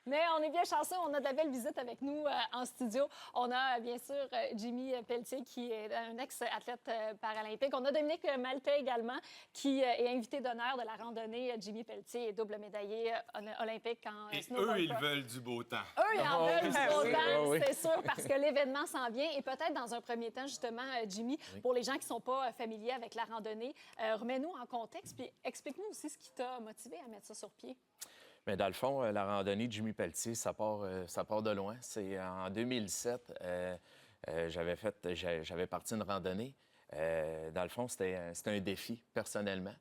Mais on est bien chanceux. On a de belles visites avec nous en studio. On a bien sûr Jimmy Pelletier, qui est un ex-athlète paralympique. On a Dominique Maltais également, qui est invité d'honneur de la randonnée. Jimmy Pelletier est double médaillé olympique en snowboard. Eux, ils veulent du beau temps. Eux, ils en veulent du beau temps, oui. c'est sûr, parce que l'événement s'en vient. Et peut-être dans un premier temps, justement, Jimmy, pour les gens qui ne sont pas familiers avec la randonnée, remets-nous en contexte, puis explique-nous aussi ce qui t'a motivé à mettre ça sur pied. Bien, dans le fond, la randonnée de Jimmy Pelletier, ça part de loin. C'est en 2007, j'avais parti une randonnée. Dans le fond, c'était un défi, personnellement.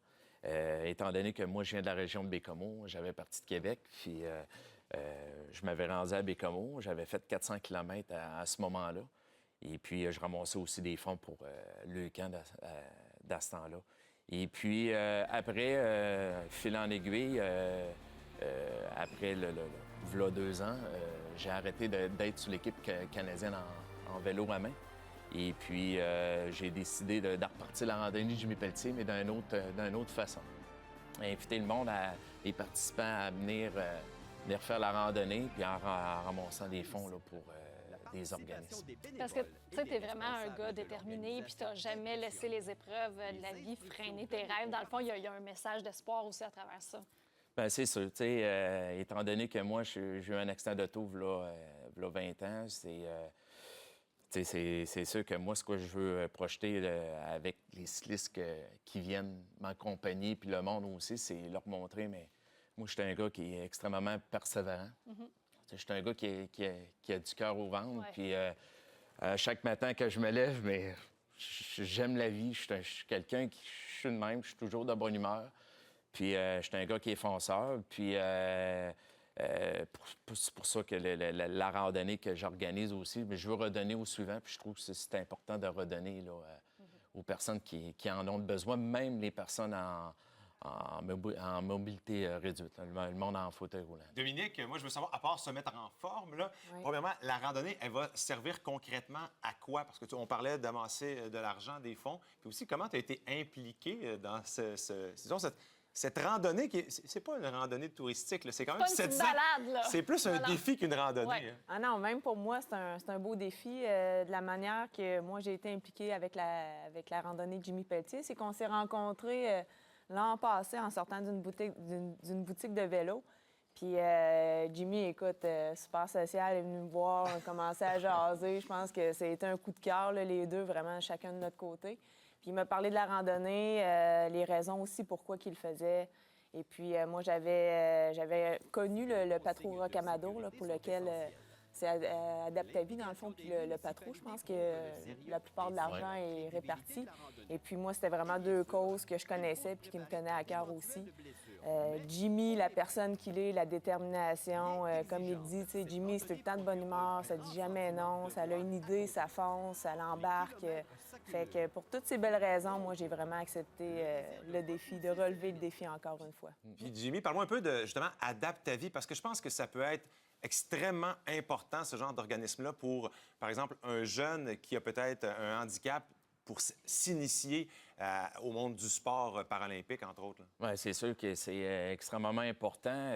Étant donné que moi, je viens de la région de Bécomo, j'avais parti de Québec, puis je m'avais rendu à Bécomo. J'avais fait 400 km à ce moment-là. Et puis, je ramassais aussi des fonds pour le camp dans ce temps-là. Et puis, après, fil en aiguille, après v'là 2 ans, j'ai arrêté d'être sur l'équipe canadienne en vélo à main. Et puis, j'ai décidé de repartir la randonnée de Jimmy Pelletier, mais d'une autre façon. Inviter le monde, les participants à venir faire la randonnée, puis en ramassant des fonds là, pour des organismes. Parce que, tu sais, t'es vraiment un gars déterminé, puis t'as jamais laissé les épreuves de la vie freiner tes rêves. Dans le fond, il y a un message d'espoir aussi à travers ça. Bien, c'est sûr. Tu sais, étant donné que moi, j'ai eu un accident d'auto v'là 20 ans, c'est sûr que moi, ce que je veux projeter avec les cyclistes qui viennent m'accompagner, puis le monde aussi, c'est leur montrer, mais moi, je suis un gars qui est extrêmement persévérant. Je suis un gars qui a du cœur au ventre, puis chaque matin que je me lève, mais j'aime la vie. Je suis quelqu'un qui... Je suis de même, je suis toujours de bonne humeur. Puis je suis un gars qui est fonceur, puis... c'est pour ça que la randonnée que j'organise aussi, mais je veux redonner aux suivants, puis je trouve que c'est important de redonner là, aux personnes qui en ont besoin, même les personnes en mobilité réduite, le monde en fauteuil roulant. Dominique, moi, je veux savoir, à part se mettre en forme, là, premièrement, la randonnée, elle va servir concrètement à quoi? Parce que on parlait d'amasser de l'argent, des fonds, puis aussi comment tu as été impliqué dans cette randonnée qui c'est pas une randonnée touristique, là. C'est quand même pas une petite balade, là. C'est plus un défi qu'une randonnée. Ouais. Hein. Ah non, même pour moi, c'est un beau défi. De la manière que moi, j'ai été impliquée avec la randonnée de Jimmy Pelletier, c'est qu'on s'est rencontrés l'an passé en sortant d'une boutique de vélo. Puis Jimmy, écoute, super social, est venu me voir, on a commencé à jaser. Je pense que ça a été un coup de cœur, là, les deux, vraiment, chacun de notre côté. Puis il m'a parlé de la randonnée, les raisons aussi pourquoi qu'il le faisait. Et puis moi, j'avais connu le Patro Rocamadour, là, pour lequel c'est Adaptavie, dans le fond, puis le Patro, je pense que la plupart de l'argent est réparti. Et puis moi, c'était vraiment deux causes que je connaissais puis qui me tenaient à cœur aussi. Jimmy, la personne qu'il est, la détermination, comme il dit, tu sais, Jimmy, c'est tout le temps de bonne humeur, ça dit jamais non, ça a une idée, ça fonce, ça l'embarque. Fait que pour toutes ces belles raisons, moi, j'ai vraiment accepté le défi, de relever le défi encore une fois. Puis Jimmy, parle-moi un peu de, justement, Adaptavie, parce que je pense que ça peut être extrêmement important, ce genre d'organisme-là, pour, par exemple, un jeune qui a peut-être un handicap pour s'initier au monde du sport paralympique, entre autres. Oui, c'est sûr que c'est extrêmement important.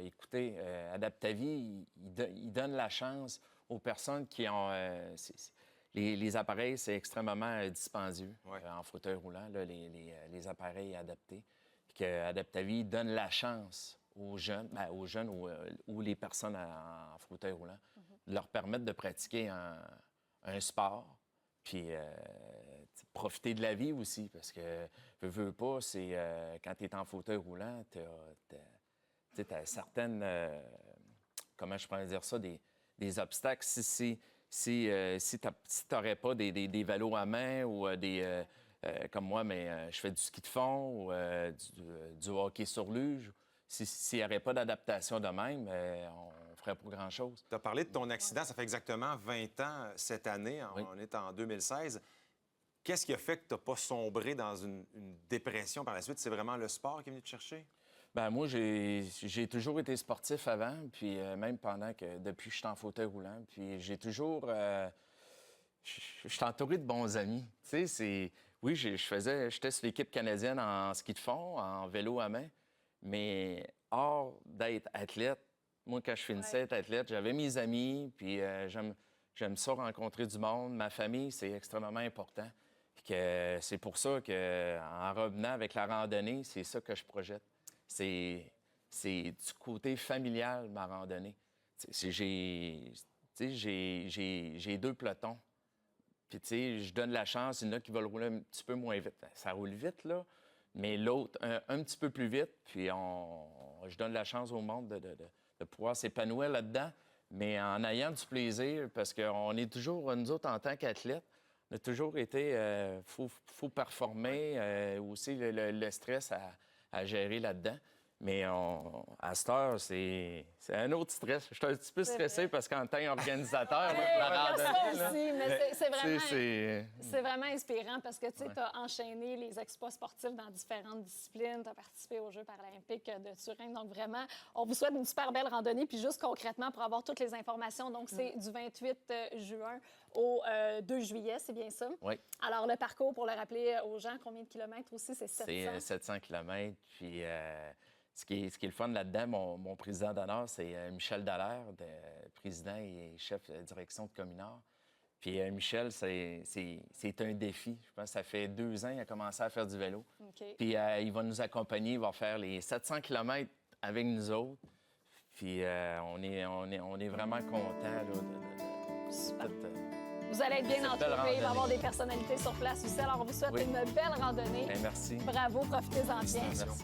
Écoutez, Adaptavie, il donne la chance aux personnes qui ont... les appareils, c'est extrêmement dispendieux en fauteuil roulant, là, les appareils adaptés. Puis que Adaptavie donne la chance aux jeunes ou les personnes en fauteuil roulant, de leur permettre de pratiquer un sport, puis profiter de la vie aussi, parce que, veux pas, c'est quand tu es en fauteuil roulant, tu as certaines, comment je pourrais dire ça, des obstacles. Si tu n'aurais pas des vélos à main ou comme moi, mais je fais du ski de fond ou du hockey sur luge, s'il n'y aurait pas d'adaptation de même, on ne ferait pas grand-chose. Tu as parlé de ton accident, ça fait exactement 20 ans cette année, on est en 2016. Qu'est-ce qui a fait que tu n'as pas sombré dans une dépression par la suite? C'est vraiment le sport qui est venu te chercher? Bien, moi, j'ai toujours été sportif avant, puis même depuis que je suis en fauteuil roulant, puis j'ai toujours... je suis entouré de bons amis. Tu sais, oui, j'étais sur l'équipe canadienne en ski de fond, en vélo à main, mais hors d'être athlète, Moi, quand je finissais être athlète, j'avais mes amis, puis j'aime ça rencontrer du monde. Ma famille, c'est extrêmement important. Puis que c'est pour ça qu'en revenant avec la randonnée, c'est ça que je projette. C'est du côté familial, ma randonnée. J'ai 2 pelotons. Puis, tu sais, je donne la chance, il y en a qui veulent rouler un petit peu moins vite. Ça roule vite, là, mais l'autre, un petit peu plus vite. Puis, je donne la chance au monde de pouvoir s'épanouir là-dedans, mais en ayant du plaisir, parce qu'on est toujours, nous autres, en tant qu'athlètes, on a toujours été, faut performer, aussi le stress à gérer là-dedans. Mais à cette heure, c'est un autre stress. Je suis un petit peu stressé parce qu'en tant qu'organisateur, Il y a randonnée, ça là, aussi, mais c'est c'est vraiment inspirant parce que tu as enchaîné les exploits sportifs dans différentes disciplines, tu as participé aux Jeux paralympiques de Turin. Donc vraiment, on vous souhaite une super belle randonnée. Puis juste concrètement, pour avoir toutes les informations, donc c'est du 28 juin au 2 juillet, c'est bien ça? Oui. Alors le parcours, pour le rappeler aux gens, combien de kilomètres aussi? C'est 700? C'est 700 km. Puis ce qui est le fun là-dedans, mon président d'honneur, c'est Michel Dallaire, président et chef de direction de Communard. Puis Michel, c'est un défi. Je pense que ça fait 2 ans qu'il a commencé à faire du vélo. OK. Puis il va nous accompagner, il va faire les 700 km avec nous autres. Puis on est vraiment contents Super. de Vous allez être bien cette belle entourés, il va y avoir randonnée. des personnalités sur place aussi. Alors on vous souhaite Oui. une belle randonnée. Bien, merci. Bravo, profitez-en bien. Merci.